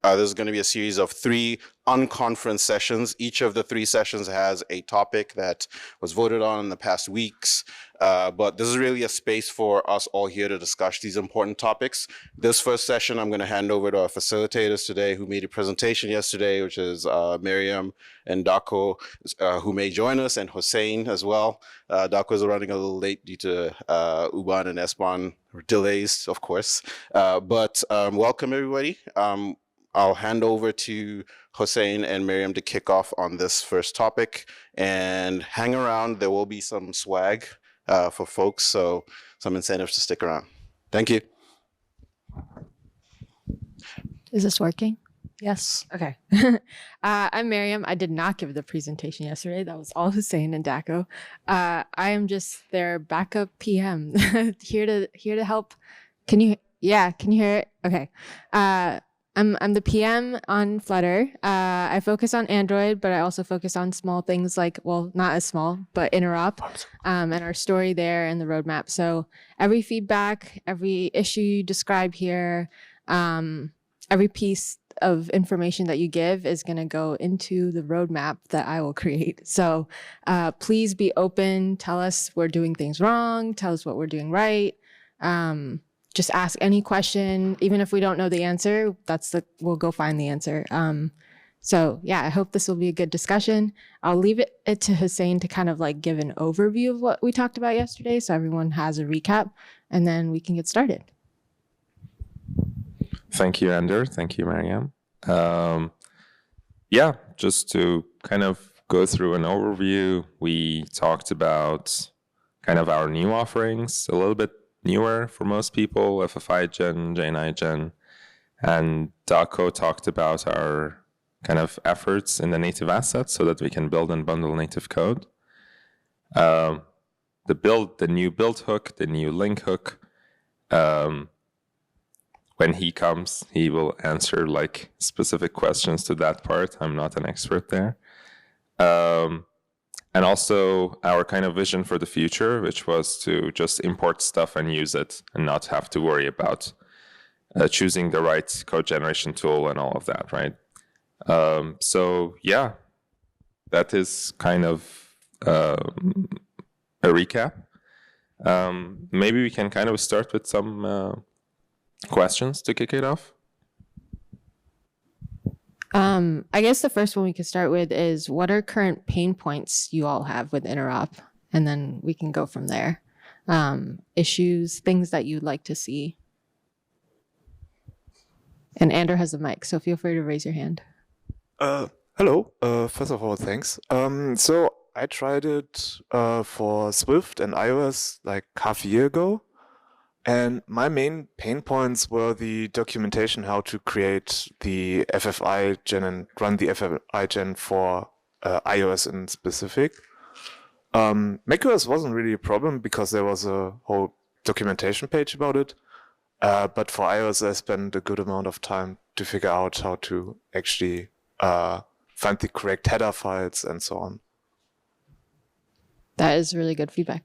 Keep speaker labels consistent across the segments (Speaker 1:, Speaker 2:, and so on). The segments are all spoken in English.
Speaker 1: This is going to be a series of 3 unconference sessions. Each of the 3 sessions has a topic that was voted on in the past weeks, but this is really a space for us all here to discuss these important topics. This first session, I'm going to hand over to our facilitators today who made a presentation yesterday, which is Miriam and Dako, who may join us, and Hossein as well. Dako is running a little late due to Uban and Esban delays, of course, but welcome everybody. I'll hand over to Hossein and Miriam to kick off on this first topic, and hang around. There will be some swag for folks, so some incentives to stick around. Thank you.
Speaker 2: Is this working? Yes. Okay. I'm Miriam. I did not give the presentation yesterday. That was all Hussein and Dako. I am just their backup PM here to help. Can you hear it? Okay. I'm the PM on Flutter. I focus on Android, but I also focus on small things like, well, not as small, but Interop, and our story there and the roadmap. So every feedback, every issue you describe here, every piece of information that you give is going to go into the roadmap that I will create. So please be open. Tell us we're doing things wrong. Tell us what we're doing right. Just ask any question, even if we don't know the answer. We'll go find the answer. So yeah, I hope this will be a good discussion. I'll leave it to Hussein to kind of like give an overview of what we talked about yesterday, so everyone has a recap, and then we can get started.
Speaker 3: Thank you, Ander. Thank you, Mariam. Just to kind of go through an overview, we talked about kind of our new offerings, a little bit newer for most people, FFI Gen, J9 Gen, and Dako talked about our kind of efforts in the native assets so that we can build and bundle native code. The new build hook, the new link hook, when he comes, he will answer like specific questions to that part. I'm not an expert there. And also our kind of vision for the future, which was to just import stuff and use it and not have to worry about choosing the right code generation tool and all of that, right? That is kind of a recap. Maybe we can kind of start with some questions to kick it off.
Speaker 2: I guess the first one we could start with is, what are current pain points you all have with Interop? And then we can go from there. Issues, things that you'd like to see. And Ander has the mic, so feel free to raise your hand.
Speaker 4: Hello. First of all, thanks. So I tried it for Swift and iOS like half a year ago. And my main pain points were the documentation, how to create the FFI gen and run the FFI gen for iOS in specific. macOS wasn't really a problem because there was a whole documentation page about it. But for iOS, I spent a good amount of time to figure out how to actually find the correct header files and so on.
Speaker 2: That is really good feedback.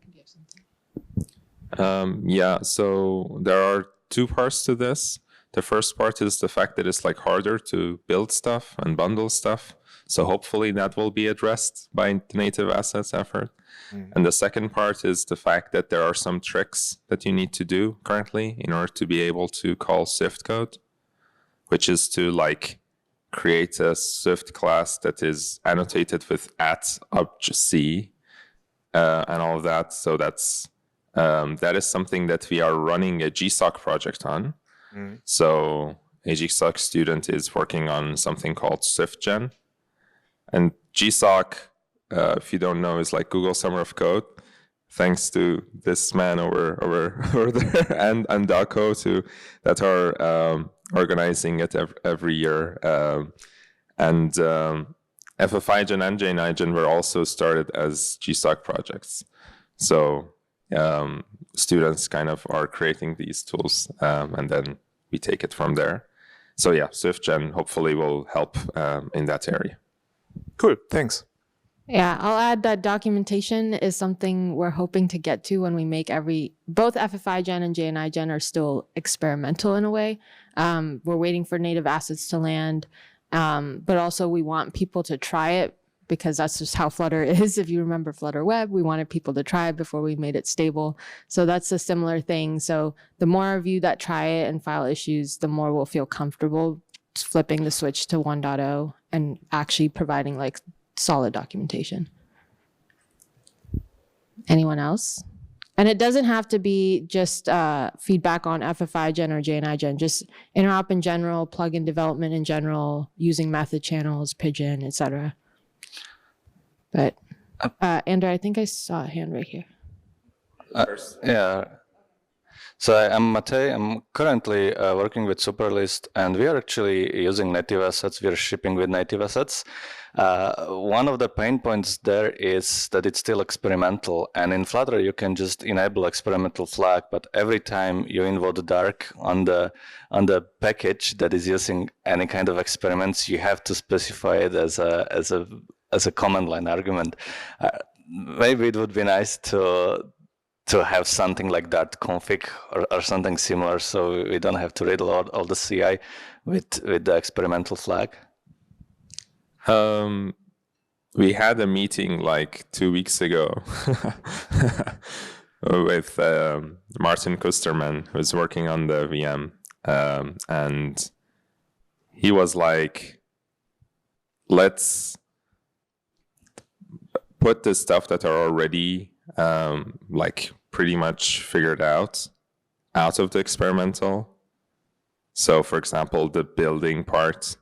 Speaker 3: So there are 2 parts to this. The first part is the fact that it's like harder to build stuff and bundle stuff. So hopefully that will be addressed by the native assets effort. And the second part is the fact that there are some tricks that you need to do currently in order to be able to call Swift code, which is to like create a Swift class that is annotated with @obj_c and all of that. So that is something that we are running a GSOC project on. So a GSOC student is working on something called SwiftGen. And GSOC, if you don't know, is like Google Summer of Code. Thanks to this man over there and Dako that are organizing it every year. FFI Gen and J9 Gen were also started as GSOC projects. So students kind of are creating these tools, and then we take it from there. So yeah, SwiftGen hopefully will help in that area.
Speaker 4: Cool, thanks.
Speaker 2: Yeah, I'll add that documentation is something we're hoping to get to when we make both FFI-Gen and JNI-Gen are still experimental in a way. We're waiting for native assets to land, but also we want people to try it because that's just how Flutter is. If you remember Flutter Web, we wanted people to try it before we made it stable. So that's a similar thing. So the more of you that try it and file issues, the more we'll feel comfortable flipping the switch to 1.0 and actually providing like solid documentation. Anyone else? And it doesn't have to be just feedback on FFI-Gen or JNI-Gen, just interop in general, plugin development in general, using method channels, pigeon, etc. But Andrew, I think I saw a hand right here.
Speaker 5: Yeah. So I'm Matej. I'm currently working with Superlist, and we are actually using native assets. We are shipping with native assets. One of the pain points there is that it's still experimental, and in Flutter you can just enable experimental flag, but every time you invoke dark on the package that is using any kind of experiments, you have to specify it as a command line argument. Maybe it would be nice to have something like that config or something similar, so we don't have to read all the CI with the experimental flag.
Speaker 3: We had a meeting like 2 weeks ago with Martin Kusterman, who's working on the VM, and he was like, let's put the stuff that are already like pretty much figured out of the experimental. So for example, the building part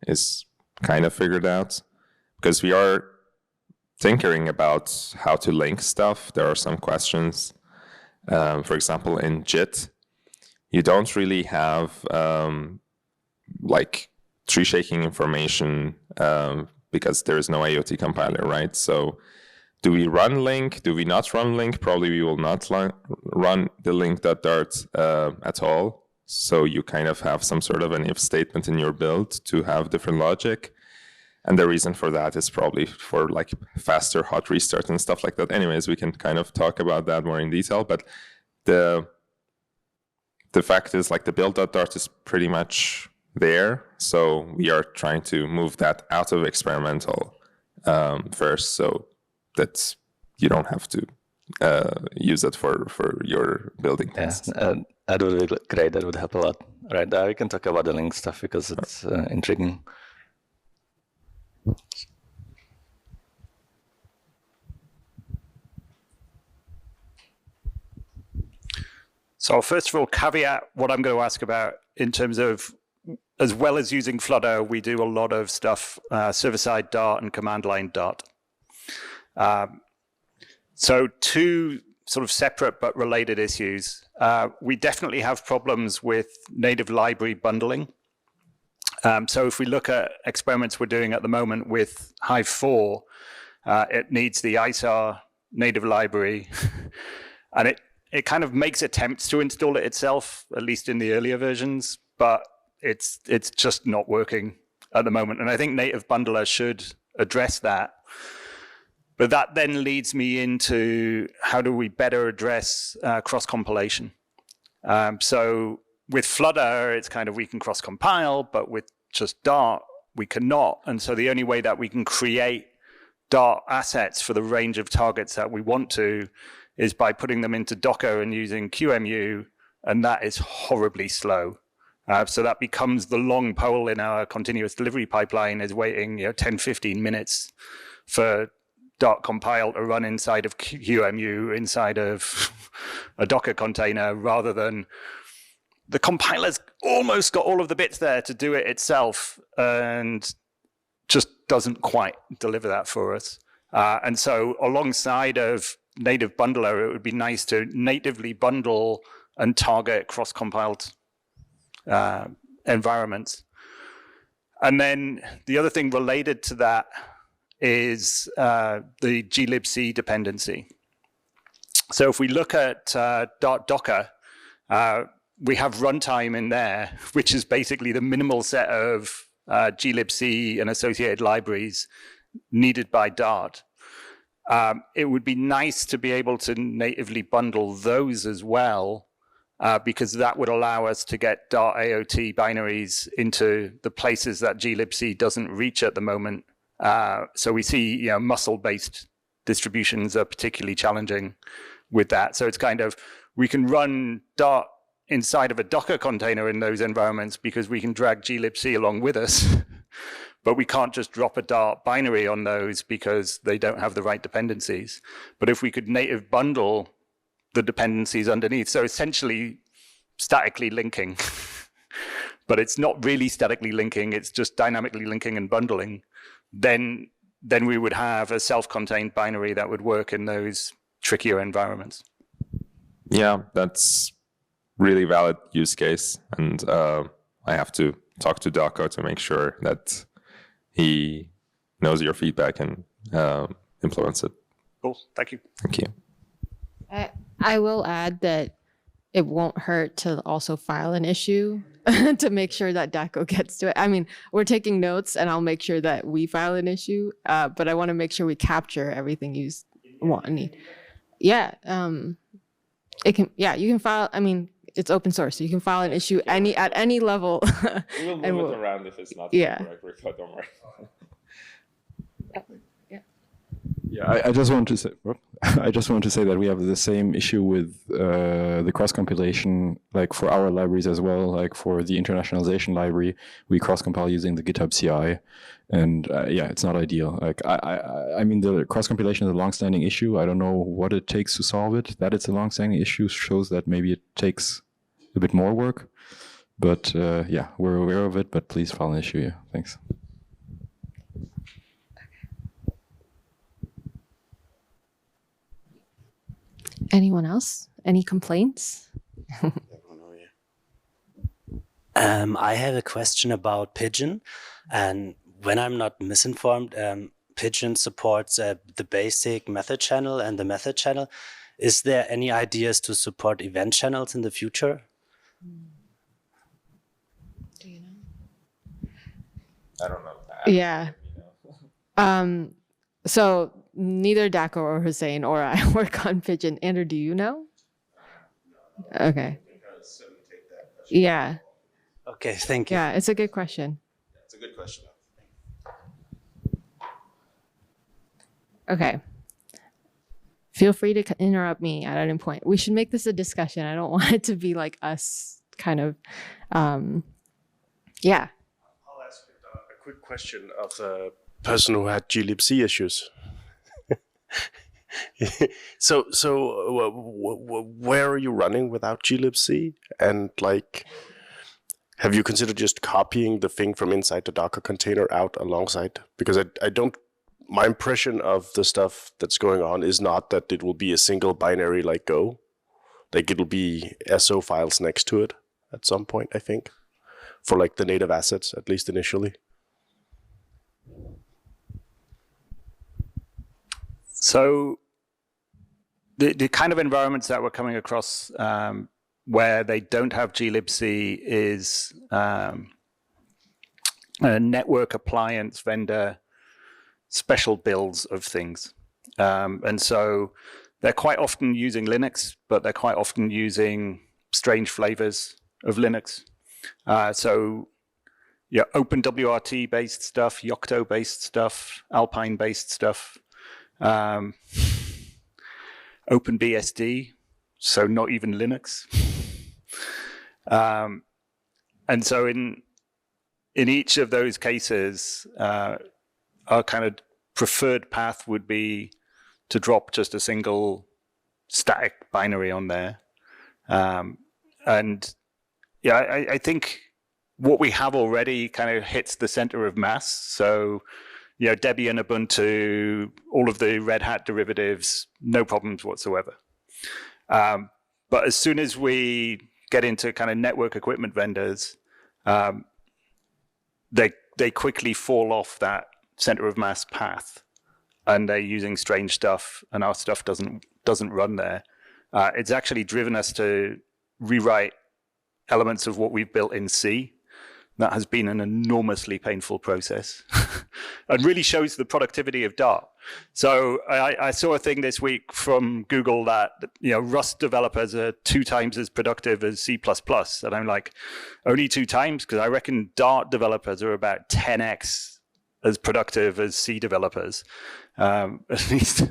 Speaker 3: is kind of figured out because we are tinkering about how to link stuff. There are some questions. For example, in JIT, you don't really have like tree shaking information because there is no IoT compiler, right? So do we run link? Do we not run link? Probably we will not run the link.dart at all. So you kind of have some sort of an if statement in your build to have different logic. And the reason for that is probably for like faster hot restart and stuff like that. Anyways, we can kind of talk about that more in detail. But the fact is like the build.dart is pretty much there. So we are trying to move that out of experimental first. So that you don't have to use it for your building tests.
Speaker 5: That would be great. That would help a lot. Right, we can talk about the link stuff because it's intriguing.
Speaker 6: So I'll first of all caveat what I'm going to ask about in terms of, as well as using Flutter, we do a lot of stuff server-side Dart and command line Dart. So two sort of separate but related issues. We definitely have problems with native library bundling. So if we look at experiments we're doing at the moment with Hive 4, it needs the ISAR native library, and it kind of makes attempts to install it itself, at least in the earlier versions, but it's just not working at the moment. And I think Native Bundler should address that. But that then leads me into how do we better address cross-compilation. So with Flutter, it's kind of we can cross-compile, but with just Dart, we cannot. And so the only way that we can create Dart assets for the range of targets that we want to is by putting them into Docker and using QEMU, and that is horribly slow. So that becomes the long pole in our continuous delivery pipeline, is waiting 10, 15 minutes for Dart compile to run inside of QEMU, inside of a Docker container, rather than the compiler's almost got all of the bits there to do it itself and just doesn't quite deliver that for us. And so alongside of Native Bundler, it would be nice to natively bundle and target cross-compiled environments. And then the other thing related to that is the glibc dependency. So if we look at Dart Docker, we have runtime in there, which is basically the minimal set of glibc and associated libraries needed by Dart. It would be nice to be able to natively bundle those as well, because that would allow us to get Dart AOT binaries into the places that glibc doesn't reach at the moment. So we see, muscle-based distributions are particularly challenging with that. So it's kind of, we can run Dart inside of a Docker container in those environments because we can drag glibc along with us, but we can't just drop a Dart binary on those because they don't have the right dependencies. But if we could native bundle the dependencies underneath, so essentially statically linking, but it's not really statically linking, it's just dynamically linking and bundling, then we would have a self-contained binary that would work in those trickier environments.
Speaker 3: Yeah, that's really valid use case, and I have to talk to Daco to make sure that he knows your feedback and implements it.
Speaker 6: Cool, thank you.
Speaker 3: Thank you.
Speaker 2: I will add that it won't hurt to also file an issue to make sure that DACO gets to it. I mean, we're taking notes, and I'll make sure that we file an issue, but I want to make sure we capture everything you want and need. Yeah, it can. Yeah, you can file. I mean, it's open source, so you can file an issue at any level.
Speaker 3: We'll move it around if it's not correct, but don't worry.
Speaker 7: Yeah, I just want to say, that we have the same issue with the cross compilation, like for our libraries as well. Like for the internationalization library, we cross compile using the GitHub CI, and it's not ideal. Like I mean, the cross compilation is a long-standing issue. I don't know what it takes to solve it. That it's a long-standing issue shows that maybe it takes a bit more work. But we're aware of it. But please file an issue. Yeah, thanks.
Speaker 2: Anyone else? Any complaints?
Speaker 8: I have a question about Pigeon, and when I'm not misinformed, Pigeon supports the basic method channel and the method channel. Is there any ideas to support event channels in the future?
Speaker 2: Do you know?
Speaker 3: I don't know.
Speaker 2: Yeah. So neither Daco or Hussein or I work on Pigeon. Andrew, do you know? Okay. Yeah.
Speaker 8: Okay, thank you.
Speaker 2: Yeah, it's a good question.
Speaker 1: It's a good question.
Speaker 2: Okay. Feel free to interrupt me at any point. We should make this a discussion. I don't want it to be like us kind of, yeah.
Speaker 9: I'll ask a quick question of the person who had glibc issues. So where are you running without glibc? And like, have you considered just copying the thing from inside the Docker container out alongside? Because I don't, my impression of the stuff that's going on is not that it will be a single binary like Go. Like it'll be SO files next to it at some point, I think, for like the native assets, at least initially.
Speaker 6: So the kind of environments that we're coming across where they don't have glibc is a network appliance vendor special builds of things. And so they're quite often using Linux, but they're quite often using strange flavors of Linux. So OpenWRT-based stuff, Yocto-based stuff, Alpine-based stuff, OpenBSD, so not even Linux. And so in each of those cases, our kind of preferred path would be to drop just a single static binary on there. And yeah, I think what we have already kind of hits the center of mass. So, Debian, Ubuntu, all of the Red Hat derivatives, no problems whatsoever. But as soon as we get into kind of network equipment vendors, they quickly fall off that center of mass path, and they're using strange stuff, and our stuff doesn't run there. It's actually driven us to rewrite elements of what we've built in C. That has been an enormously painful process. and really shows the productivity of Dart. So I saw a thing this week from Google that Rust developers are 2 times as productive as C++, and I'm like, only 2 times? Because I reckon Dart developers are about 10x as productive as C developers. At least,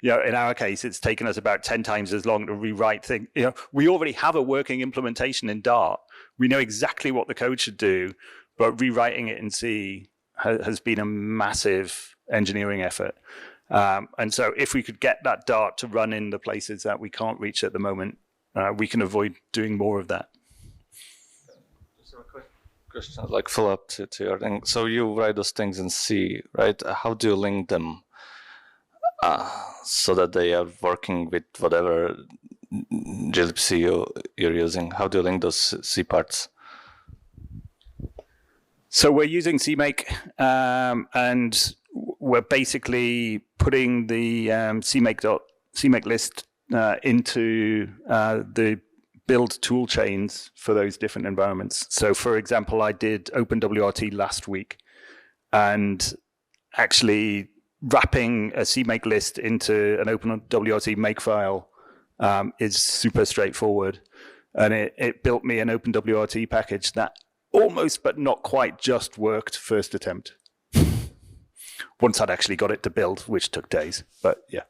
Speaker 6: in our case, it's taken us about 10 times as long to rewrite things. We already have a working implementation in Dart. We know exactly what the code should do, but rewriting it in C has been a massive engineering effort. And so if we could get that Dart to run in the places that we can't reach at the moment, we can avoid doing more of that.
Speaker 5: Question, like follow up to your thing. So you write those things in C, right? How do you link them so that they are working with whatever glibc you're using? How do you link those C parts?
Speaker 6: So we're using CMake, and we're basically putting the CMake list into the build tool chains for those different environments. So for example, I did OpenWRT last week, and actually wrapping a CMake list into an OpenWRT makefile is super straightforward. And it built me an OpenWRT package that almost but not quite just worked first attempt. Once I'd actually got it to build, which took days, but yeah.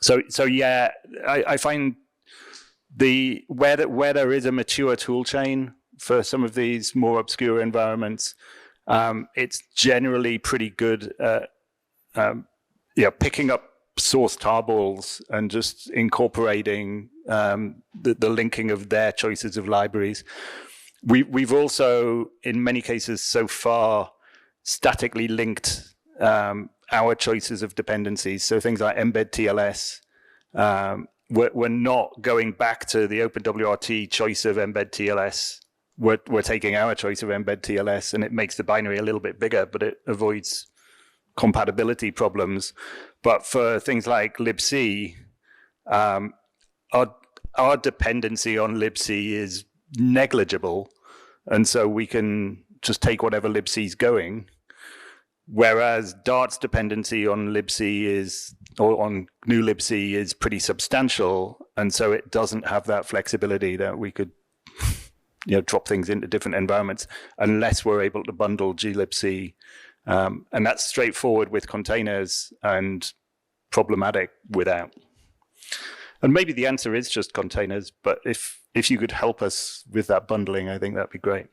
Speaker 6: So yeah, I find where there is a mature tool chain for some of these more obscure environments, it's generally pretty good at picking up source tarballs and just incorporating the linking of their choices of libraries. We've also, in many cases so far, statically linked our choices of dependencies. So things like embed TLS. We're not going back to the OpenWRT choice of embed TLS. We're taking our choice of embed TLS, and it makes the binary a little bit bigger, but it avoids compatibility problems. But for things like libc, our dependency on libc is negligible, and so we can just take whatever libc is going. Whereas Dart's dependency on libc on GNU libc is pretty substantial, and so it doesn't have that flexibility that we could drop things into different environments unless we're able to bundle glibc. And that's straightforward with containers and problematic without. And maybe the answer is just containers, but if you could help us with that bundling, I think that'd be great.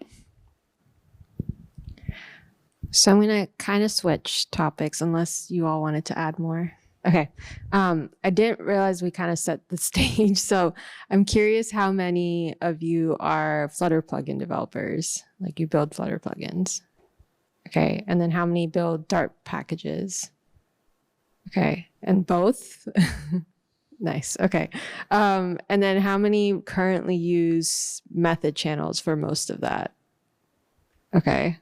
Speaker 2: So I'm going to kind of switch topics unless you all wanted to add more. Okay. I didn't realize we kind of set the stage. So I'm curious how many of you are Flutter plugin developers, like you build Flutter plugins. Okay. And then how many build Dart packages? Okay. And both? Nice. Okay. And then how many currently use method channels for most of that? Okay.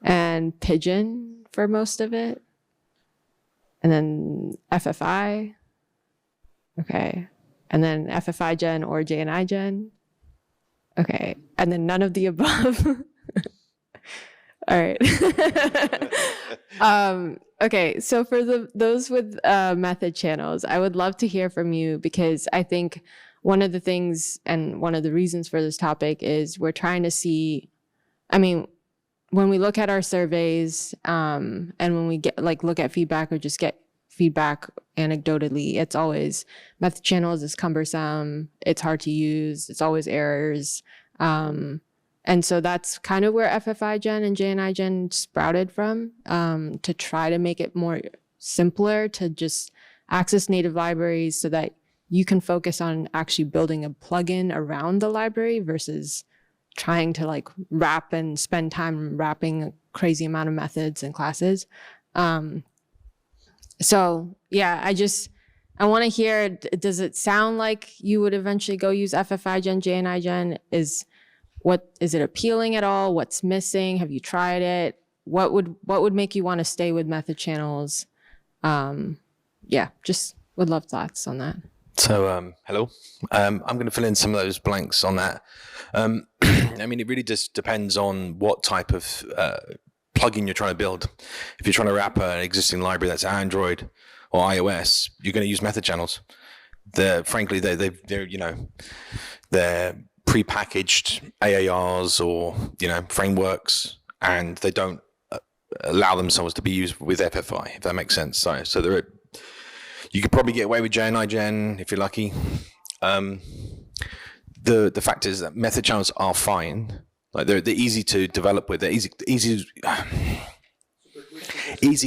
Speaker 2: And Pigeon for most of it? And then FFI? Okay. And then FFI gen or JNI gen? Okay. And then none of the above? All right. Okay. So for those with method channels, I would love to hear from you, because I think one of the things and one of the reasons for this topic is we're trying to see, when we look at our surveys and when we look at feedback or just get feedback anecdotally, it's always method channels is cumbersome, it's hard to use, it's always errors. And so that's kind of where FFI gen and JNI gen sprouted from, to try to make it more simpler to just access native libraries so that you can focus on actually building a plugin around the library versus trying to wrap and spend time wrapping a crazy amount of methods and classes. So yeah, I want to hear, does it sound like you would eventually go use FFI gen, JNI gen? Is it appealing at all? What's missing? Have you tried it? What would make you want to stay with method channels? Yeah, just would love thoughts on that.
Speaker 10: So, hello. I'm going to fill in some of those blanks on that. I mean, it really just depends on what type of plugin you're trying to build. If you're trying to wrap an existing library that's Android or iOS, you're going to use method channels. Frankly, they're you know, they're prepackaged AARs or frameworks, and they don't allow themselves to be used with FFI, if that makes sense. So you could probably get away with JNI Gen if you're lucky. The fact is that method channels are fine. Like they're easy to develop with. They're easy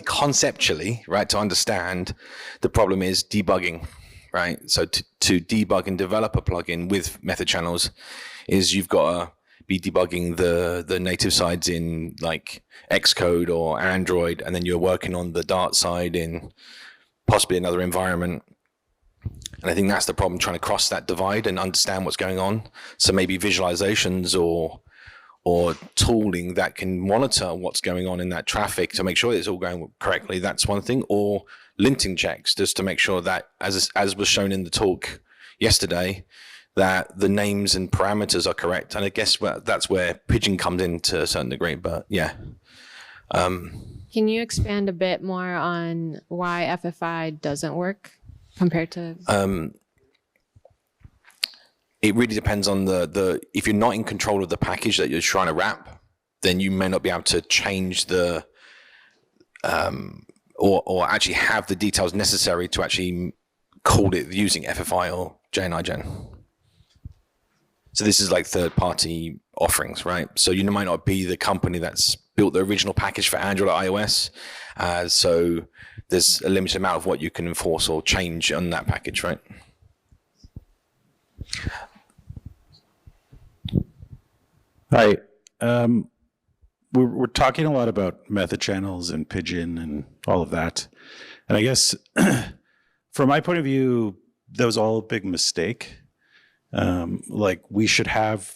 Speaker 10: conceptually, right, to understand. The problem is debugging, right? So to debug and develop a plugin with method channels is you've got to be debugging the native sides in like Xcode or Android, and then you're working on the Dart side in possibly another environment. And I think that's the problem, trying to cross that divide and understand what's going on. So maybe visualizations or tooling that can monitor what's going on in that traffic to make sure it's all going correctly. That's one thing. Or linting checks, just to make sure that, as was shown in the talk yesterday, that the names and parameters are correct. And I guess that's where Pigeon comes in to a certain degree. But yeah.
Speaker 2: Can you expand a bit more on why FFI doesn't work compared to?
Speaker 10: It really depends on the if you're not in control of the package that you're trying to wrap, then you may not be able to change the or actually have the details necessary to actually call it using FFI or JNI Gen. So this is like third-party offerings, right? So you might not be the company that's built the original package for Android or iOS. So there's a limited amount of what you can enforce or change on that package, right?
Speaker 11: Hi. We're talking a lot about method channels and Pigeon and all of that. And I guess from my point of view, that was all a big mistake. Like we should have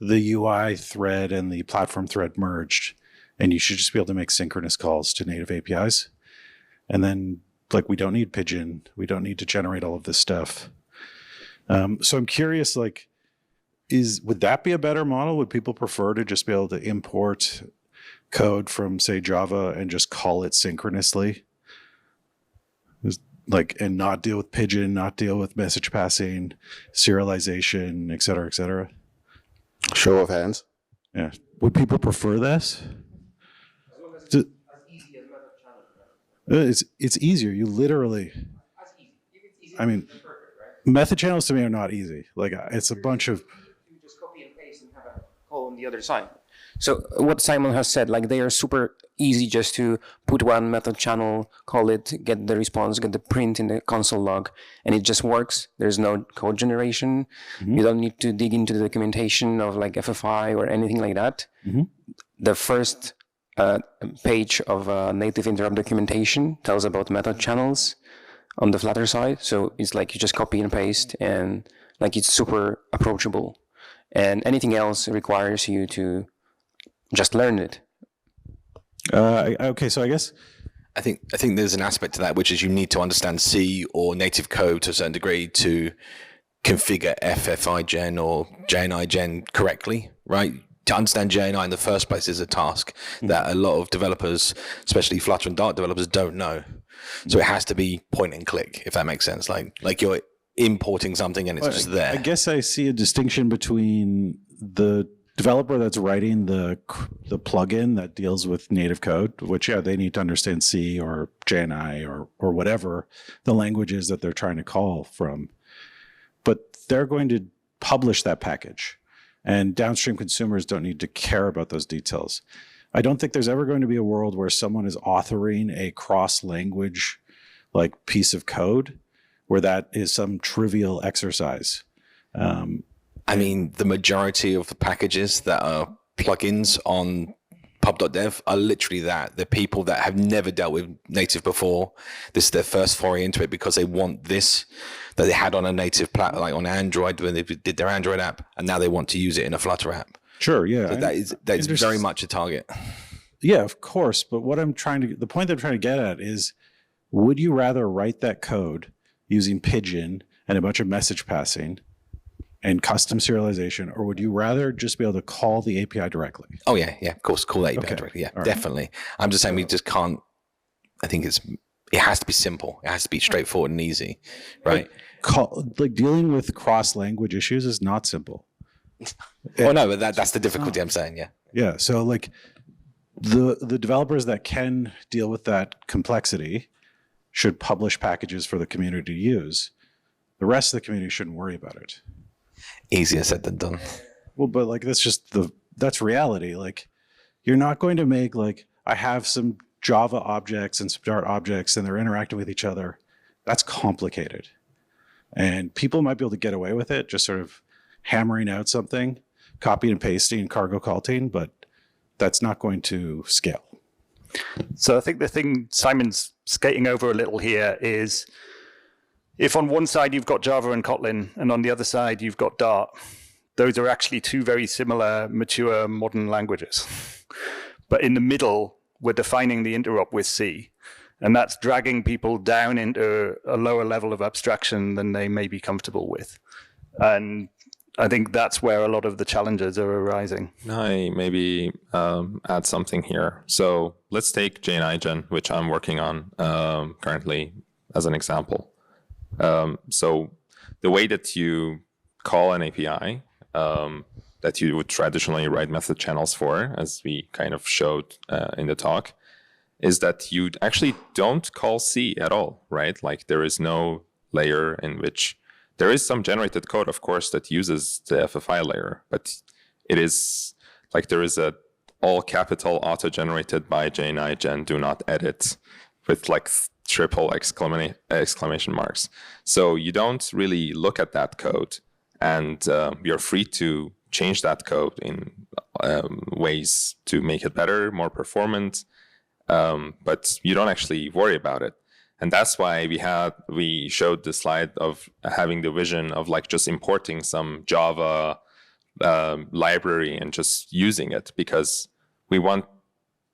Speaker 11: the UI thread and the platform thread merged, and you should just be able to make synchronous calls to native APIs. And then like, we don't need Pigeon. We don't need to generate all of this stuff. So I'm curious, like, would that be a better model? Would people prefer to just be able to import code from, say, Java and just call it synchronously? Like, and not deal with Pigeon, not deal with message passing, serialization, et cetera, et cetera?
Speaker 1: Show of hands.
Speaker 11: Yeah. Would people prefer this? It's easier. You literally, I mean, method channels to me are not easy. Like, it's a bunch of,
Speaker 12: you just copy and paste and have a call on the other side. So what Simon has said, like they are super easy just to put one method channel, call it, get the response, get the print in the console log, and it just works. There's no code generation. Mm-hmm. You don't need to dig into the documentation of like FFI or anything like that. Mm-hmm. The first page of native Interop documentation tells about method channels on the Flutter side. So it's like you just copy and paste, and like it's super approachable. And anything else requires you to just learn it.
Speaker 11: Okay, so I guess
Speaker 10: I think there's an aspect to that, which is you need to understand C or native code to a certain degree to configure FFI Gen or JNI Gen correctly, right? To understand JNI in the first place is a task that a lot of developers, especially Flutter and Dart developers, don't know. So it has to be point and click, if that makes sense. Like you're importing something and it's just there.
Speaker 11: I guess I see a distinction between the developer that's writing the plugin that deals with native code, which, yeah, they need to understand C or JNI or whatever the language is that they're trying to call from. But they're going to publish that package, and downstream consumers don't need to care about those details. I don't think there's ever going to be a world where someone is authoring a cross-language like piece of code where that is some trivial exercise.
Speaker 10: I mean, the majority of the packages that are plugins on pub.dev are literally that. They're people that have never dealt with native before. This is their first foray into it because they want this that they had on a native like on Android when they did their Android app, and now they want to use it in a Flutter app.
Speaker 11: Sure, yeah.
Speaker 10: So that is very much a target.
Speaker 11: Yeah, of course. But the point that I'm trying to get at is, would you rather write that code using Pigeon and a bunch of message passing and custom serialization, or would you rather just be able to call the API directly?
Speaker 10: Oh yeah, of course, call that API
Speaker 11: Okay.
Speaker 10: directly. Yeah,
Speaker 11: All right.
Speaker 10: definitely. I'm just saying we just can't. I think it has to be simple. It has to be straightforward and easy, right?
Speaker 11: Like dealing with cross-language issues is not simple.
Speaker 10: Oh no, but that's the difficulty. I'm saying, yeah.
Speaker 11: Yeah. So like the developers that can deal with that complexity should publish packages for the community to use. The rest of the community shouldn't worry about it.
Speaker 10: Easier said than done.
Speaker 11: Well, but like that's reality. Like you're not going to make like I have some Java objects and some Dart objects and they're interacting with each other. That's complicated. And people might be able to get away with it, just sort of hammering out something, copy and pasting, cargo culting, but that's not going to scale.
Speaker 6: So I think the thing Simon's skating over a little here is if on one side you've got Java and Kotlin and on the other side you've got Dart, those are actually two very similar, mature, modern languages. But in the middle, we're defining the interop with C. And that's dragging people down into a lower level of abstraction than they may be comfortable with. And I think that's where a lot of the challenges are arising.
Speaker 3: I maybe add something here. So let's take JNIGen, which I'm working on currently as an example. So the way that you call an API that you would traditionally write method channels for, as we kind of showed in the talk, is that you actually don't call C at all, right? Like there is no layer in which there is some generated code, of course, that uses the FFI layer, but it is like there is a all capital auto-generated by JNIGen, do not edit with like triple exclamation marks. So you don't really look at that code, and you're free to change that code in ways to make it better, more performant, but you don't actually worry about it. And that's why we showed the slide of having the vision of like just importing some Java library and just using it, because we want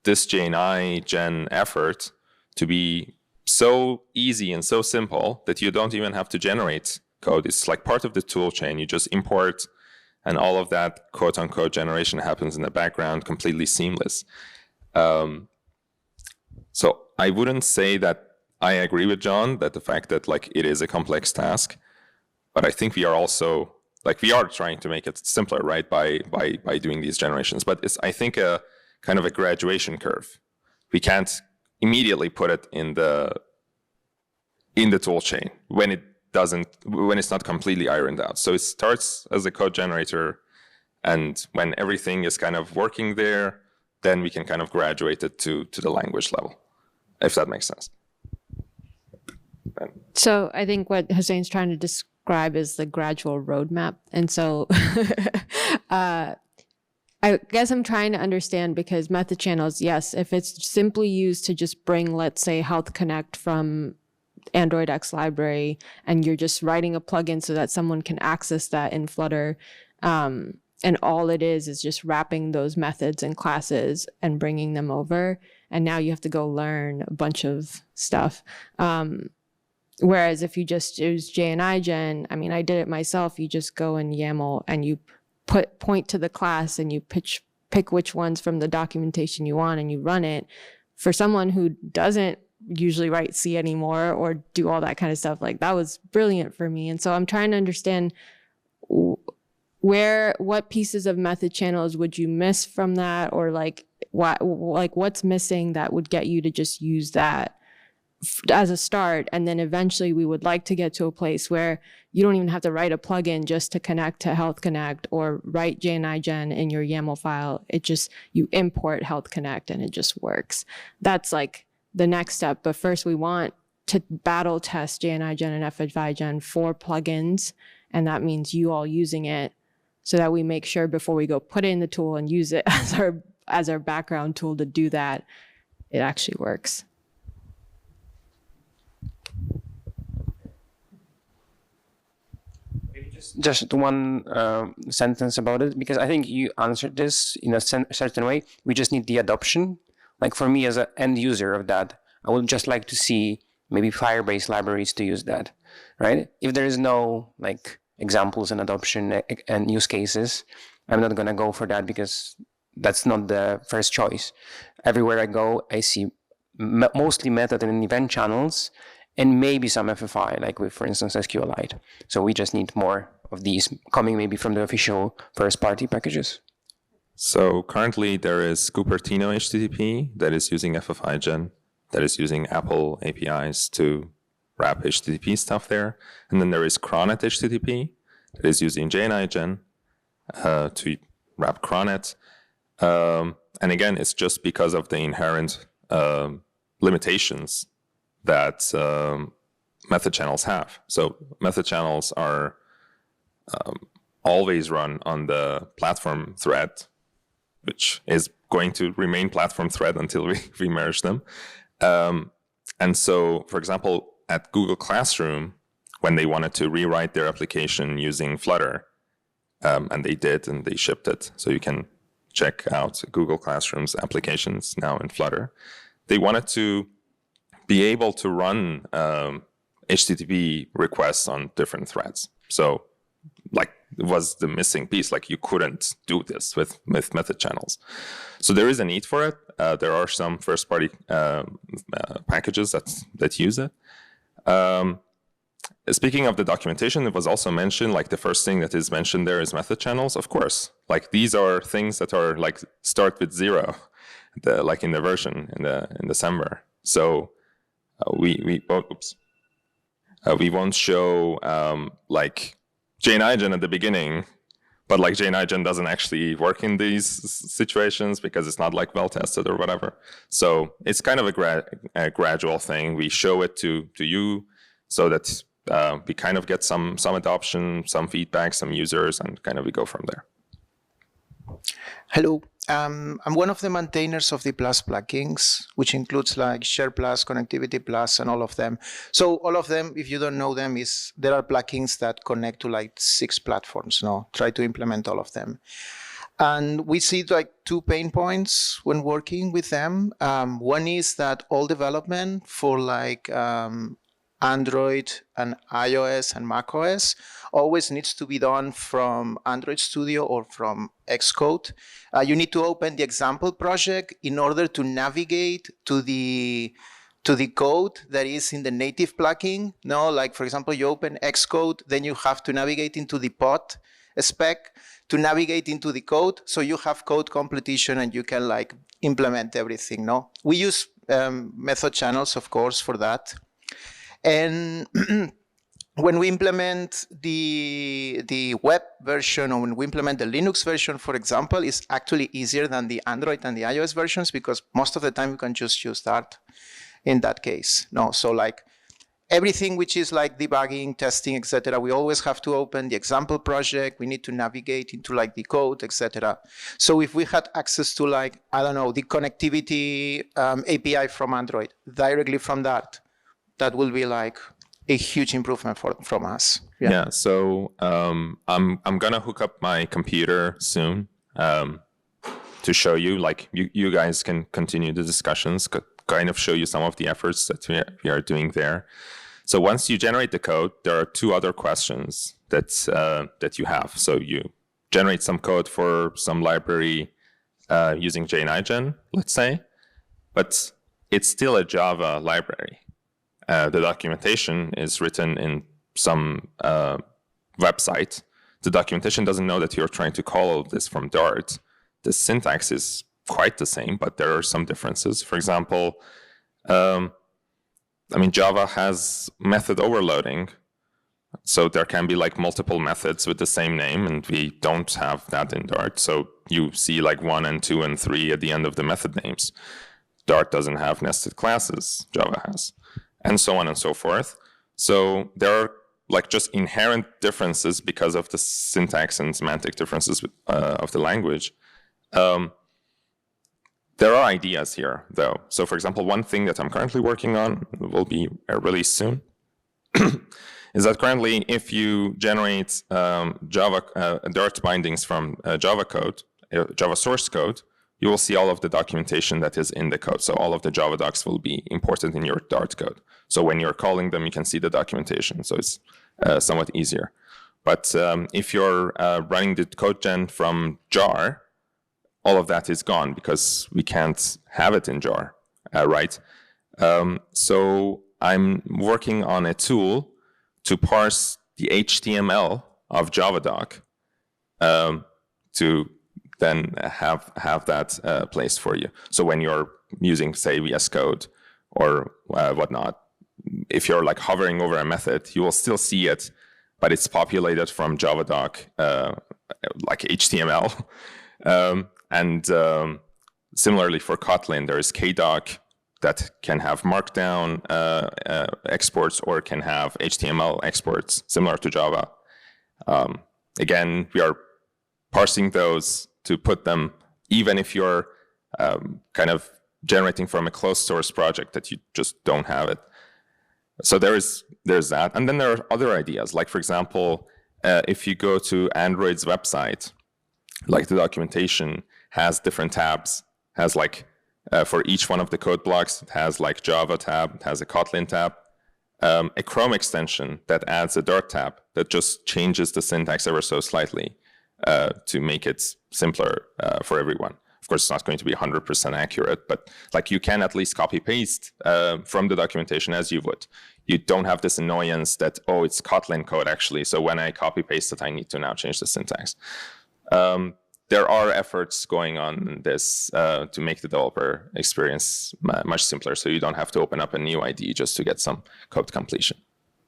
Speaker 3: this JNIGen effort to be so easy and so simple that you don't even have to generate code. It's like part of the tool chain. You just import, and all of that quote unquote generation happens in the background, completely seamless. So I wouldn't say that I agree with John that the fact that like it is a complex task, but I think we are also like we are trying to make it simpler, right? By doing these generations. But it's I think a kind of a graduation curve. We can't immediately put it in the tool chain when it's not completely ironed out. So it starts as a code generator, and when everything is kind of working there, then we can kind of graduate it to the language level, if that makes sense.
Speaker 2: So I think what Hussein's trying to describe is the gradual roadmap. And so I guess I'm trying to understand, because method channels, yes, if it's simply used to just bring, let's say, Health Connect from Android X library, and you're just writing a plugin so that someone can access that in Flutter, and all it is just wrapping those methods and classes and bringing them over, and now you have to go learn a bunch of stuff. Whereas if you just use JNIGen, I mean, I did it myself. You just go in YAML and you point to the class and you pick which ones from the documentation you want and you run it. For someone who doesn't usually write C anymore or do all that kind of stuff, like that was brilliant for me. And so I'm trying to understand what pieces of method channels would you miss from that, or what's missing that would get you to just use that as a start. And then eventually we would like to get to a place where you don't even have to write a plugin just to connect to Health Connect or write JNIGen in your YAML file. It just, you import Health Connect and it just works. That's like the next step. But first we want to battle test JNIGen and FFIGen for plugins. And that means you all using it, so that we make sure before we go put it in the tool and use it as our background tool to do that, it actually works.
Speaker 12: Just one sentence about it, because I think you answered this in a certain way. We just need the adoption. Like for me as an end user of that, I would just like to see maybe Firebase libraries to use that. right? If there is no like examples and adoption and use cases, I'm not gonna go for that because that's not the first choice. Everywhere I go, I see mostly method and event channels, and maybe some FFI, like with, for instance, SQLite. So we just need more of these coming maybe from the official first-party packages.
Speaker 3: So currently there is Cupertino HTTP that is using FFIGen, that is using Apple APIs to wrap HTTP stuff there. And then there is Cronnet HTTP that is using JNIGen to wrap Cronnet. And again, it's just because of the inherent limitations that method channels have. So method channels are always run on the platform thread, which is going to remain platform thread until we merge them. And so, for example, at Google Classroom, when they wanted to rewrite their application using Flutter, and they did, and they shipped it, so you can check out Google Classroom's applications now in Flutter. They wanted to be able to run HTTP requests on different threads. So, like, it was the missing piece. Like, you couldn't do this with method channels. So there is a need for it. There are some first-party packages that use it. Speaking of the documentation, it was also mentioned, like, the first thing that is mentioned there is method channels. Of course, like, these are things that are like start with 0, like in the version in December. So we won't show like JNIGen at the beginning, but like JNIGen doesn't actually work in these situations because it's not like well tested or whatever. So it's kind of a gradual thing. We show it to you so that we kind of get some adoption, some feedback, some users, and kind of we go from there.
Speaker 13: Hello. I'm one of the maintainers of the Plus plugins, which includes like Share Plus, Connectivity Plus, and all of them. So all of them, if you don't know them, there are plugins that connect to like 6 platforms. No, try to implement all of them. And we see like 2 pain points when working with them. One is that all development for like Android and iOS and macOS always needs to be done from Android Studio or from Xcode. You need to open the example project in order to navigate to the code that is in the native plugin. No, like for example, you open Xcode, then you have to navigate into the pod spec to navigate into the code. So you have code completion and you can like implement everything. No, we use method channels, of course, for that. And when we implement the web version, or when we implement the Linux version, for example, it's actually easier than the Android and the iOS versions because most of the time you can just use that in that case. No, so like everything which is like debugging, testing, etc., we always have to open the example project. We need to navigate into like the code, etc. So if we had access to like, I don't know, the connectivity API from Android directly from that will be like a huge improvement from us.
Speaker 3: Yeah. So I'm gonna hook up my computer soon to show you. Like you guys can continue the discussions. Kind of show you some of the efforts that we are doing there. So once you generate the code, there are 2 other questions that you have. So you generate some code for some library using JNIGen, let's say, but it's still a Java library. The documentation is written in some website. The documentation doesn't know that you're trying to call this from Dart. The syntax is quite the same, but there are some differences. For example, Java has method overloading. So there can be like multiple methods with the same name, and we don't have that in Dart. So you see like 1 and 2 and 3 at the end of the method names. Dart doesn't have nested classes, Java has. And so on and so forth. So there are like just inherent differences because of the syntax and semantic differences of the language. There are ideas here, though. So for example, one thing that I'm currently working on, will be released soon, is that currently if you generate Java Dart bindings from Java code, Java source code, you will see all of the documentation that is in the code. So all of the Java docs will be imported in your Dart code. So when you're calling them, you can see the documentation. So it's somewhat easier. But if you're running the code gen from jar, all of that is gone because we can't have it in jar, right? So I'm working on a tool to parse the HTML of JavaDoc to then have that placed for you. So when you're using, say, VS Code or whatnot, if you're like hovering over a method, you will still see it, but it's populated from JavaDoc like HTML. And similarly for Kotlin, there is KDoc that can have Markdown exports or can have HTML exports similar to Java. Again, we are parsing those to put them, even if you're kind of generating from a closed source project that you just don't have it. So there's that. And then there are other ideas. Like, for example, if you go to Android's website, like the documentation has different tabs, has like, for each one of the code blocks, it has like Java tab, it has a Kotlin tab, a Chrome extension that adds a Dart tab that just changes the syntax ever so slightly to make it simpler for everyone. Of course, it's not going to be 100% accurate, but like you can at least copy paste from the documentation as you would. You don't have this annoyance that, oh, it's Kotlin code actually, so when I copy paste it, I need to now change the syntax. There are efforts going on in this to make the developer experience much simpler, so you don't have to open up a new IDE just to get some code completion.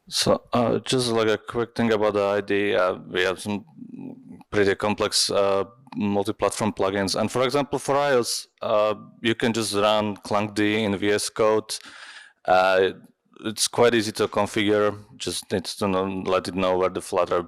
Speaker 5: So just like a quick thing about the IDE, we have some pretty complex multi-platform plugins. And for example, for iOS, you can just run clunkd in VS Code. It's quite easy to configure, just needs to let it know where the Flutter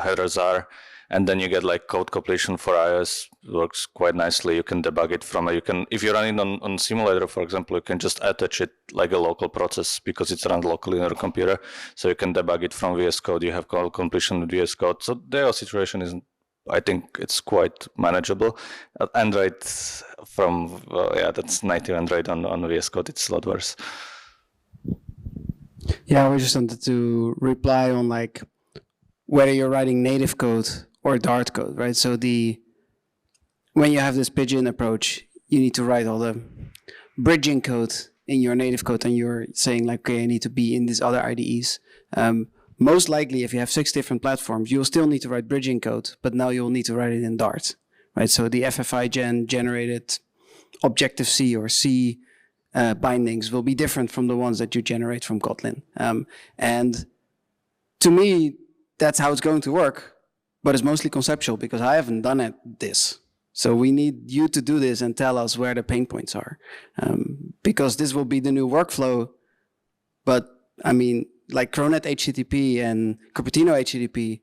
Speaker 5: headers are. And then you get like code completion for iOS. It works quite nicely. You can debug it from if you run it on simulator, for example, you can just attach it like a local process because it's run locally on your computer. So you can debug it from VS Code. You have code completion with VS Code. So the iOS situation isn't, I think it's quite manageable. Android that's native Android on VS Code. It's a lot worse.
Speaker 14: Yeah, I just wanted to reply on like whether you're writing native code or Dart code, right? So when you have this pigeon approach, you need to write all the bridging code in your native code, and you're saying like, okay, I need to be in these other IDEs. Most likely, if you have 6 different platforms, you'll still need to write bridging code, but now you'll need to write it in Dart, right? So the FFI generated Objective-C or C bindings will be different from the ones that you generate from Kotlin. And to me, that's how it's going to work. But it's mostly conceptual because I haven't done this. So we need you to do this and tell us where the pain points are. Because this will be the new workflow. But I mean, like Cronut HTTP and Cupertino HTTP,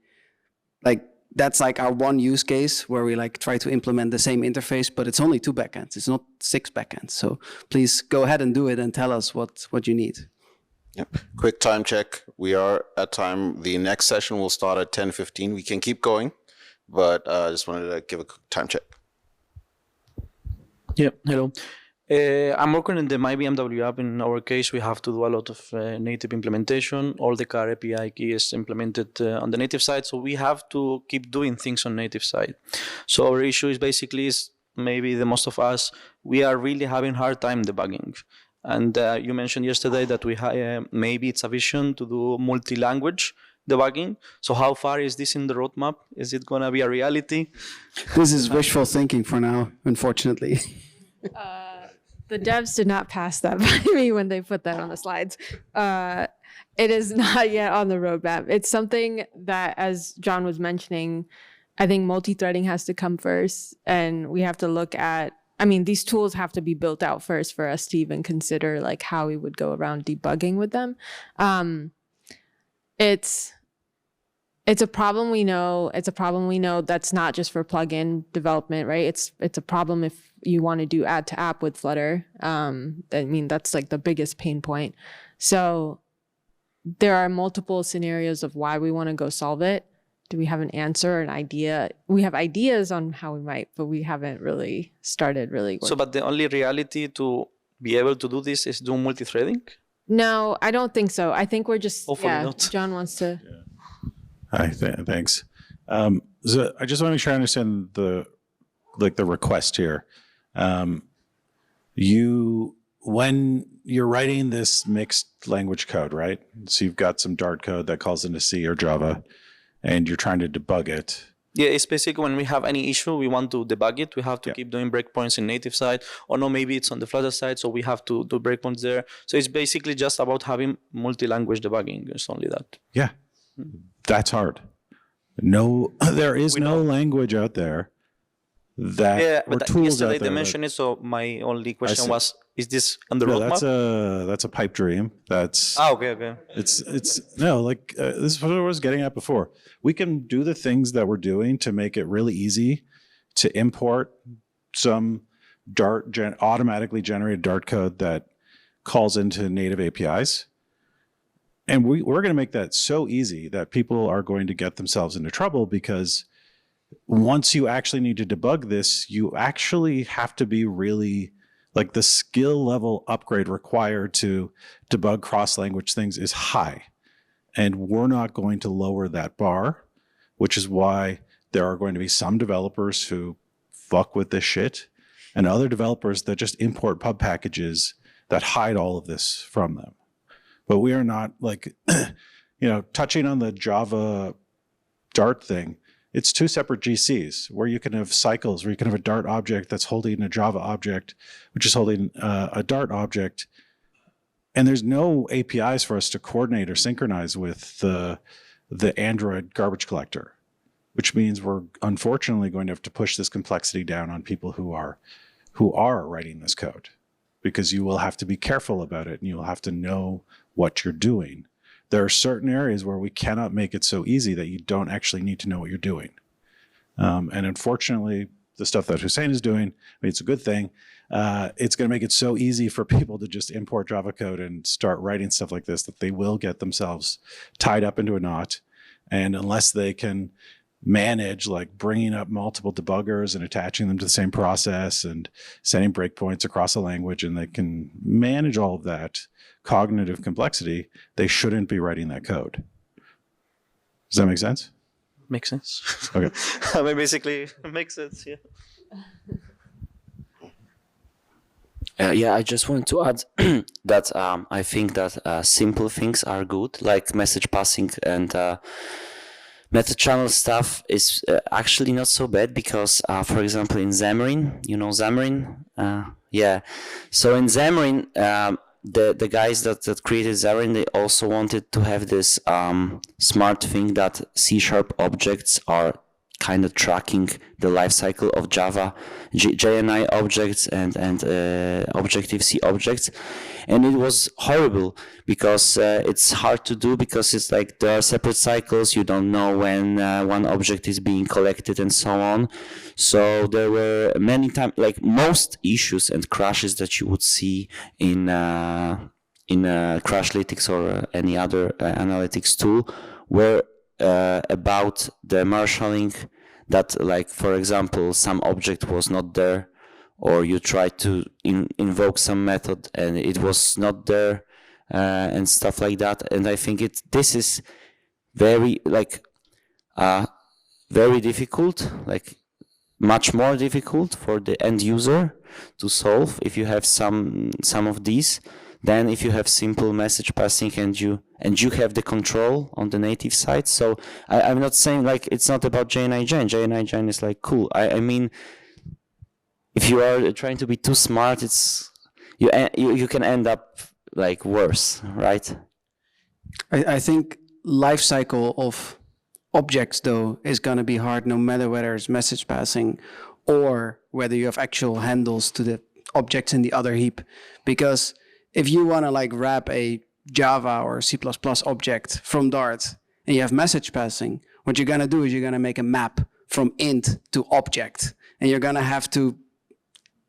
Speaker 14: like that's like our one use case where we like try to implement the same interface, but it's only 2 backends. It's not 6 backends. So please go ahead and do it and tell us what you need.
Speaker 1: Yep. Quick time check. We are at time. The next session will start at 10:15. We can keep going, but I just wanted to give a quick time check.
Speaker 15: Yeah, hello. I'm working in the My BMW app. In our case, we have to do a lot of native implementation. All the car API key is implemented on the native side, so we have to keep doing things on native side. So our issue is basically maybe the most of us, we are really having hard time debugging. And you mentioned yesterday that we maybe it's a vision to do multi-language debugging. So how far is this in the roadmap? Is it going to be a reality?
Speaker 14: This is wishful thinking for now, unfortunately.
Speaker 2: The devs did not pass that by me when they put that on the slides. It is not yet on the roadmap. It's something that, as John was mentioning, I think multi-threading has to come first. And we have to look at, I mean, these tools have to be built out first for us to even consider like how we would go around debugging with them. It's a problem we know. It's a problem we know that's not just for plugin development, right? It's a problem if you want to do add to app with Flutter. I mean, that's like the biggest pain point. So there are multiple scenarios of why we want to go solve it. do we have an answer or an idea? We have ideas on how we might, but we haven't really started really working.
Speaker 15: So, but the only reality to be able to do this is do multi-threading?
Speaker 2: No, I don't think so. I think we're just,
Speaker 15: Hopefully not.
Speaker 2: John wants to.
Speaker 11: Hi, thanks. So I just want to make sure I understand the request here. When you're writing this mixed language code, right? So you've got some Dart code that calls into C or Java, and you're trying to debug it.
Speaker 15: Yeah, it's basically when we have any issue, we want to debug it. We have to keep doing breakpoints in native side, or no, maybe it's on the Flutter side, so we have to do breakpoints there. So it's basically just about having multi-language debugging. It's only that.
Speaker 11: Yeah, that's hard. No, there is no language out there that or
Speaker 15: but
Speaker 11: tools
Speaker 15: yesterday
Speaker 11: out
Speaker 15: they
Speaker 11: there.
Speaker 15: mentioned it, so my only question
Speaker 11: see.
Speaker 15: was, is this on the
Speaker 11: No,
Speaker 15: roadmap?
Speaker 11: that's a pipe dream. That's
Speaker 15: Okay.
Speaker 11: It's no, like this is what I was getting at before. We can do the things that we're doing to make it really easy to import some Dart automatically generated Dart code that calls into native APIs. And we're going to make that so easy that people are going to get themselves into trouble, because once you actually need to debug this, you actually have to be really, like, the skill level upgrade required to debug cross-language things is high. And we're not going to lower that bar, which is why there are going to be some developers who fuck with this shit and other developers that just import pub packages that hide all of this from them. But we are not, like, touching on the Java Dart thing. It's two separate GCs where you can have cycles, where you can have a Dart object that's holding a Java object, which is holding a Dart object. And there's no APIs for us to coordinate or synchronize with the Android garbage collector, which means we're unfortunately going to have to push this complexity down on people who are writing this code, because you will have to be careful about it and you'll have to know what you're doing. There are certain areas where we cannot make it so easy that you don't actually need to know what you're doing. And unfortunately, the stuff that Hussein is doing, I mean, it's a good thing. It's going to make it so easy for people to just import Java code and start writing stuff like this that they will get themselves tied up into a knot. And unless they can manage, like, bringing up multiple debuggers and attaching them to the same process and setting breakpoints across a language, and they can manage all of that cognitive complexity, they shouldn't be writing that code. Does that make sense?
Speaker 15: Makes sense.
Speaker 11: Okay.
Speaker 15: I mean, basically, it makes sense, yeah.
Speaker 16: I just want to add that I think that simple things are good, like message passing and method channel stuff is actually not so bad, because, for example, in Xamarin, you know Xamarin? So in Xamarin, the guys that created Xamarin, they also wanted to have this smart thing that C# objects are kind of tracking the lifecycle of Java JNI objects and Objective-C objects. And it was horrible, because it's hard to do, because it's like there are separate cycles. You don't know when one object is being collected and so on. So there were many times, like most issues and crashes that you would see in Crashlytics or any other analytics tool were about the marshalling, that, like, for example, some object was not there, or you tried to invoke some method and it was not there, and stuff like that. And I think this is very, like, very difficult, like much more difficult for the end user to solve if you have some of these, than if you have simple message passing and you have the control on the native side. So I'm not saying, like, it's not about JNI-Gen. JNI-Gen is, like, cool. I mean, if you are trying to be too smart, it's you can end up, like, worse, right?
Speaker 14: I think life cycle of objects, though, is going to be hard, no matter whether it's message passing or whether you have actual handles to the objects in the other heap. Because if you want to, like, wrap a Java or C++ object from Dart and you have message passing, what you're going to do is you're going to make a map from int to object. And you're going to have to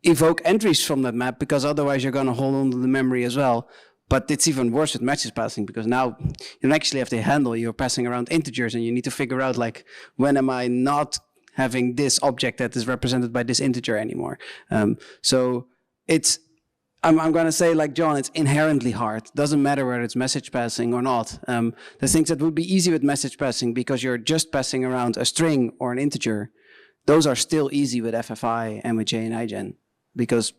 Speaker 14: evoke entries from that map, because otherwise you're going to hold on to the memory as well. But it's even worse with message passing because now you don't actually have to handle, you're passing around integers and you need to figure out like, when am I not having this object that is represented by this integer anymore? So I'm going to say, like John, it's inherently hard. Doesn't matter whether it's message passing or not. The things that would be easy with message passing because you're just passing around a string or an integer, those are still easy with FFI and with JNIGen because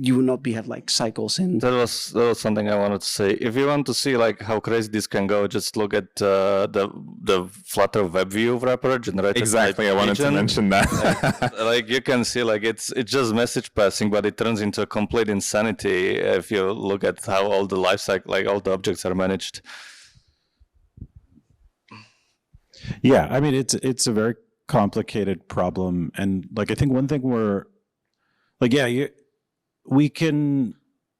Speaker 14: you will not have like cycles in.
Speaker 5: That was something I wanted to say. If you want to see like how crazy this can go, just look at the Flutter WebView wrapper generated.
Speaker 3: Exactly, I wanted to mention that.
Speaker 5: Like you can see, like it's just message passing, but it turns into a complete insanity if you look at how all the lifecycle, like all the objects are managed.
Speaker 11: Yeah, I mean it's a very complicated problem, and like I think one thing we're like, we can,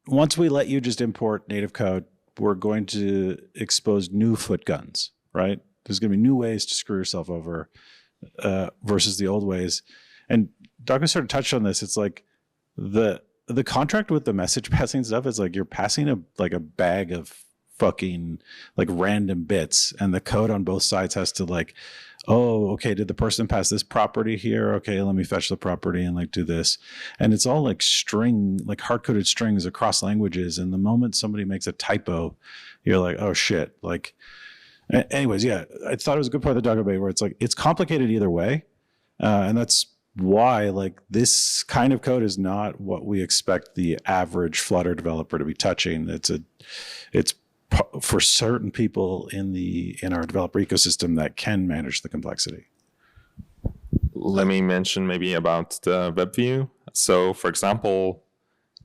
Speaker 11: once we let you just import native code, we're going to expose new foot guns, right? There's going to be new ways to screw yourself over versus the old ways. And Dogo sort of touched on this. It's like the contract with the message passing stuff is like you're passing a bag of fucking like random bits, and the code on both sides has to like, oh, okay, did the person pass this property here? Okay, let me fetch the property and like do this. And it's all like string, like hard-coded strings across languages. And the moment somebody makes a typo, you're like, oh shit. Like, anyways, yeah, I thought it was a good part of the Dogo debate where it's like, it's complicated either way. And that's why like this kind of code is not what we expect the average Flutter developer to be touching. It's for certain people in our developer ecosystem that can manage the complexity.
Speaker 3: Let me mention maybe about the WebView. So for example,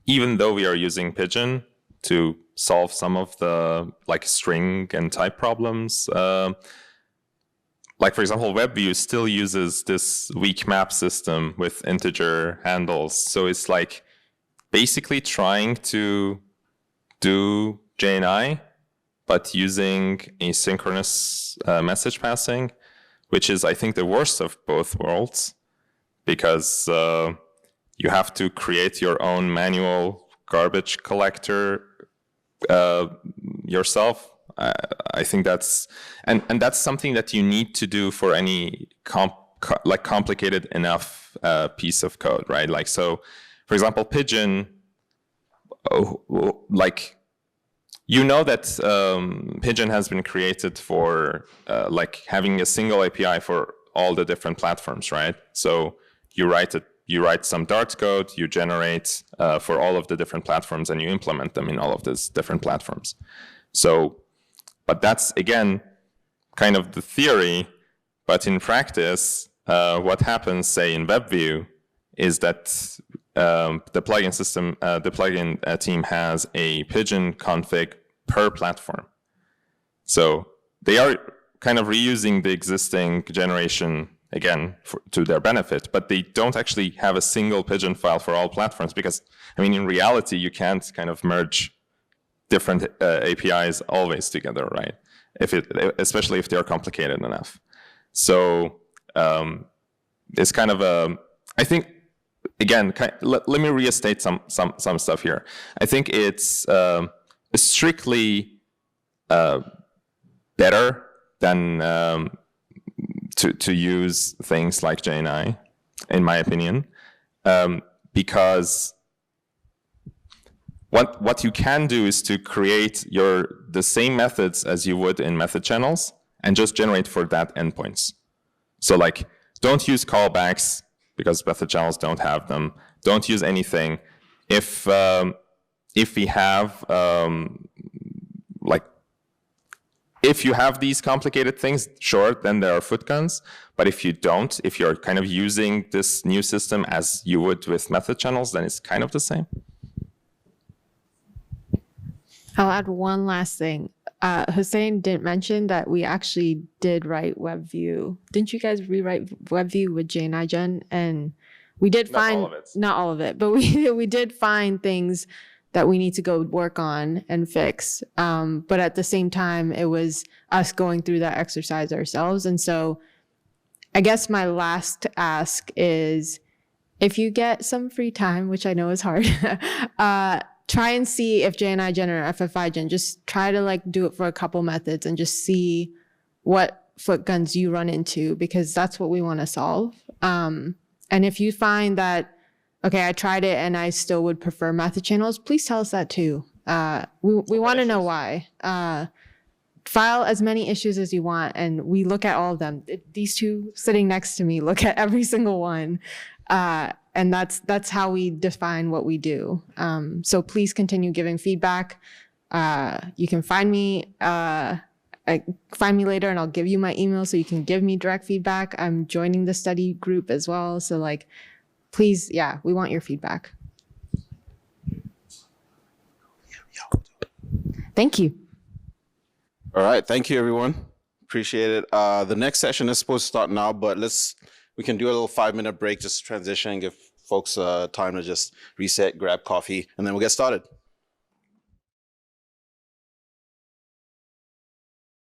Speaker 3: even though we are using Pigeon to solve some of the like string and type problems, like for example, WebView still uses this weak map system with integer handles. So it's like basically trying to do JNI, but using asynchronous message passing, which is, I think, the worst of both worlds, because you have to create your own manual garbage collector yourself. I think that's and that's something that you need to do for any complicated enough piece of code, right? Like so, for example, Pigeon, like. You know that Pigeon has been created for like having a single API for all the different platforms, right? So you write some Dart code, you generate for all of the different platforms, and you implement them in all of these different platforms. So, but that's again kind of the theory, but in practice, what happens, say in WebView, is that the plugin system, the plugin team has a Pigeon config per platform. So they are kind of reusing the existing generation again to their benefit, but they don't actually have a single Pigeon file for all platforms because, I mean, in reality, you can't kind of merge different APIs always together, right? Especially if they're complicated enough. So it's kind of I think, again, let me restate some stuff here. I think it's strictly better than to use things like JNI, in my opinion, because what you can do is to create the same methods as you would in method channels and just generate for that endpoints. So like, don't use callbacks because method channels don't have them. Don't use anything. If we have if you have these complicated things, sure, then there are foot guns. But if you don't, if you're kind of using this new system as you would with method channels, then it's kind of the same.
Speaker 2: I'll add one last thing. Hussein didn't mention that we actually did write WebView. Didn't you guys rewrite WebView with JNIGen? And we did find, not all of it, but we did find things that we need to go work on and fix. But at the same time, it was us going through that exercise ourselves. And so I guess my last ask is, if you get some free time, which I know is hard, try and see if JNI gen or FFI gen. Just try to like do it for a couple methods and just see what foot guns you run into, because that's what we want to solve. And if you find that, okay, I tried it and I still would prefer method channels, please tell us that too. We want to know why. File as many issues as you want, and we look at all of them. These two sitting next to me look at every single one. And that's how we define what we do. So please continue giving feedback. You can find me later and I'll give you my email so you can give me direct feedback. I'm joining the study group as well. So like, please, yeah, we want your feedback. Thank you.
Speaker 1: All right. Thank you, everyone. Appreciate it. The next session is supposed to start now, but we can do a little 5-minute break, just transition, give folks time to just reset, grab coffee, and then we'll get started.